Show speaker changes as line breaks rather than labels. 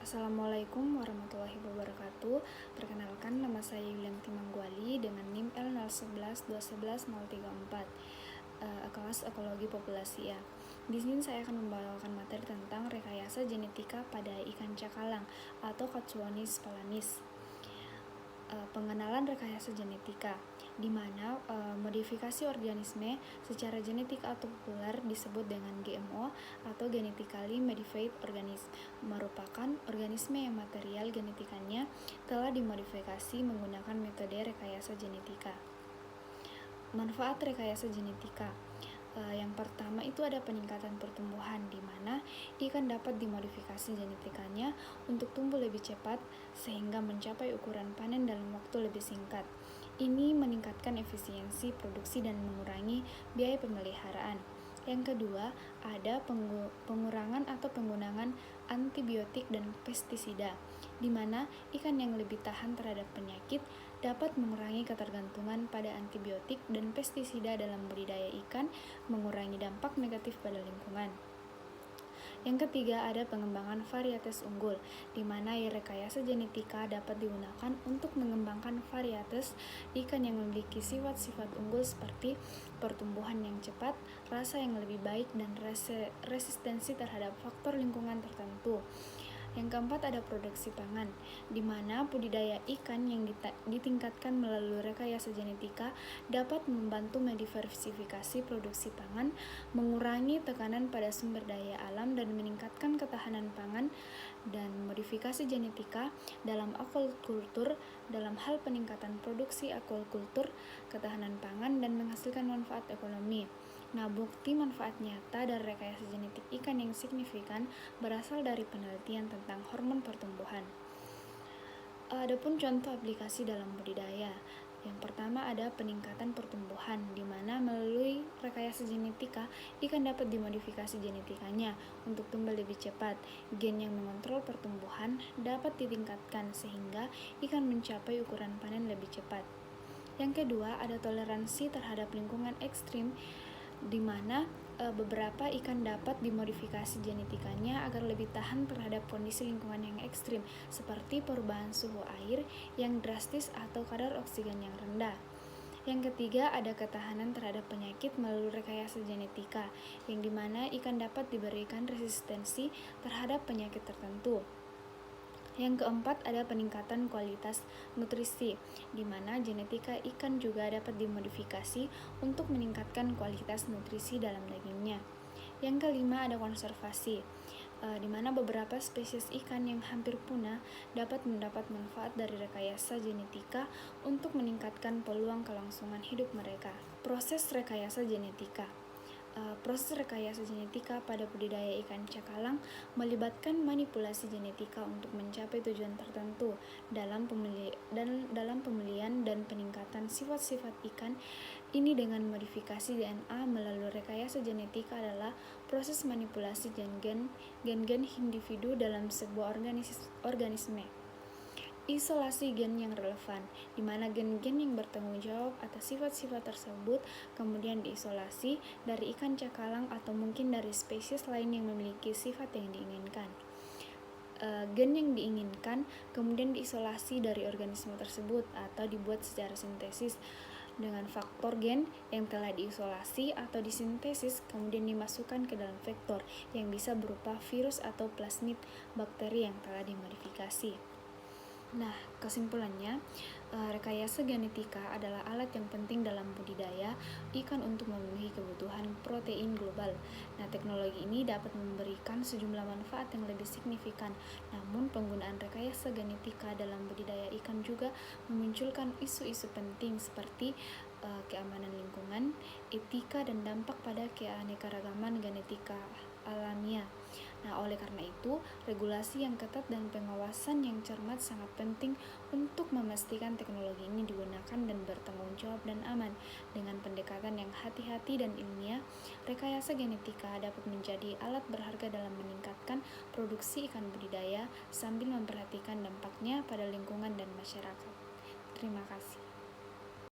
Assalamualaikum warahmatullahi wabarakatuh. Perkenalkan, nama saya Yulianti Mangguali dengan NIM L0112111034, kelas ekologi populasi ya. Di sini saya akan membawakan materi tentang rekayasa genetika pada ikan cakalang atau Katsuonis palanis. Pengenalan rekayasa genetika, di mana modifikasi organisme secara genetik atau populer disebut dengan GMO atau genetically modified organism, merupakan organisme yang material genetikanya telah dimodifikasi menggunakan metode rekayasa genetika. Manfaat rekayasa genetika, yang pertama itu ada peningkatan pertumbuhan, di mana ikan dapat dimodifikasi genetikanya untuk tumbuh lebih cepat sehingga mencapai ukuran panen dalam waktu lebih singkat. Ini meningkatkan efisiensi produksi dan mengurangi biaya pemeliharaan. Yang kedua, ada pengurangan atau penggunaan antibiotik dan pestisida, di mana ikan yang lebih tahan terhadap penyakit dapat mengurangi ketergantungan pada antibiotik dan pestisida dalam budidaya ikan, mengurangi dampak negatif pada lingkungan. Yang ketiga, ada pengembangan varietas unggul, di mana rekayasa genetika dapat digunakan untuk mengembangkan varietas ikan yang memiliki sifat-sifat unggul seperti pertumbuhan yang cepat, rasa yang lebih baik, dan resistensi terhadap faktor lingkungan tertentu. Yang keempat, ada produksi pangan, di mana budidaya ikan yang ditingkatkan melalui rekayasa genetika dapat membantu mendiversifikasi produksi pangan, mengurangi tekanan pada sumber daya alam, dan meningkatkan ketahanan pangan. Dan modifikasi genetika dalam aquaculture dalam hal peningkatan produksi aquaculture, ketahanan pangan, dan menghasilkan manfaat ekonomi. Nah, bukti manfaat nyata dari rekayasa genetik ikan yang signifikan berasal dari penelitian tentang hormon pertumbuhan. Adapun contoh aplikasi dalam budidaya. Yang pertama ada peningkatan pertumbuhan, di mana melalui rekayasa genetika ikan dapat dimodifikasi genetikanya untuk tumbuh lebih cepat. Gen yang mengontrol pertumbuhan dapat ditingkatkan sehingga ikan mencapai ukuran panen lebih cepat. Yang kedua, ada toleransi terhadap lingkungan ekstrim, di mana beberapa ikan dapat dimodifikasi genetikanya agar lebih tahan terhadap kondisi lingkungan yang ekstrim, seperti perubahan suhu air yang drastis atau kadar oksigen yang rendah. Yang ketiga, ada ketahanan terhadap penyakit melalui rekayasa genetika, yang dimana ikan dapat diberikan resistensi terhadap penyakit tertentu. Yang keempat, ada peningkatan kualitas nutrisi, di mana genetika ikan juga dapat dimodifikasi untuk meningkatkan kualitas nutrisi dalam dagingnya. Yang kelima, ada konservasi, di mana beberapa spesies ikan yang hampir punah dapat mendapat manfaat dari rekayasa genetika untuk meningkatkan peluang kelangsungan hidup mereka. Proses rekayasa genetika. Proses rekayasa genetika pada budidaya ikan cakalang melibatkan manipulasi genetika untuk mencapai tujuan tertentu dalam pemilihan dan peningkatan sifat-sifat ikan. Ini dengan modifikasi DNA melalui rekayasa genetika adalah proses manipulasi gen-gen individu dalam sebuah organisme. Isolasi gen yang relevan, di mana gen-gen yang bertanggung jawab atas sifat-sifat tersebut kemudian diisolasi dari ikan cakalang atau mungkin dari spesies lain yang memiliki sifat yang diinginkan. Gen yang diinginkan kemudian diisolasi dari organisme tersebut atau dibuat secara sintesis dengan faktor gen yang telah diisolasi atau disintesis kemudian dimasukkan ke dalam vektor yang bisa berupa virus atau plasmid bakteri yang telah dimodifikasi. Nah, kesimpulannya, rekayasa genetika adalah alat yang penting dalam budidaya ikan untuk memenuhi kebutuhan protein global. Nah, teknologi ini dapat memberikan sejumlah manfaat yang lebih signifikan. Namun, penggunaan rekayasa genetika dalam budidaya ikan juga memunculkan isu-isu penting seperti keamanan lingkungan, etika, dan dampak pada keanekaragaman genetika alamiah. Nah, oleh karena itu, regulasi yang ketat dan pengawasan yang cermat sangat penting untuk memastikan teknologi ini digunakan dan bertanggung jawab dan aman. Dengan pendekatan yang hati-hati dan ilmiah, rekayasa genetika dapat menjadi alat berharga dalam meningkatkan produksi ikan budidaya sambil memperhatikan dampaknya pada lingkungan dan masyarakat. Terima kasih.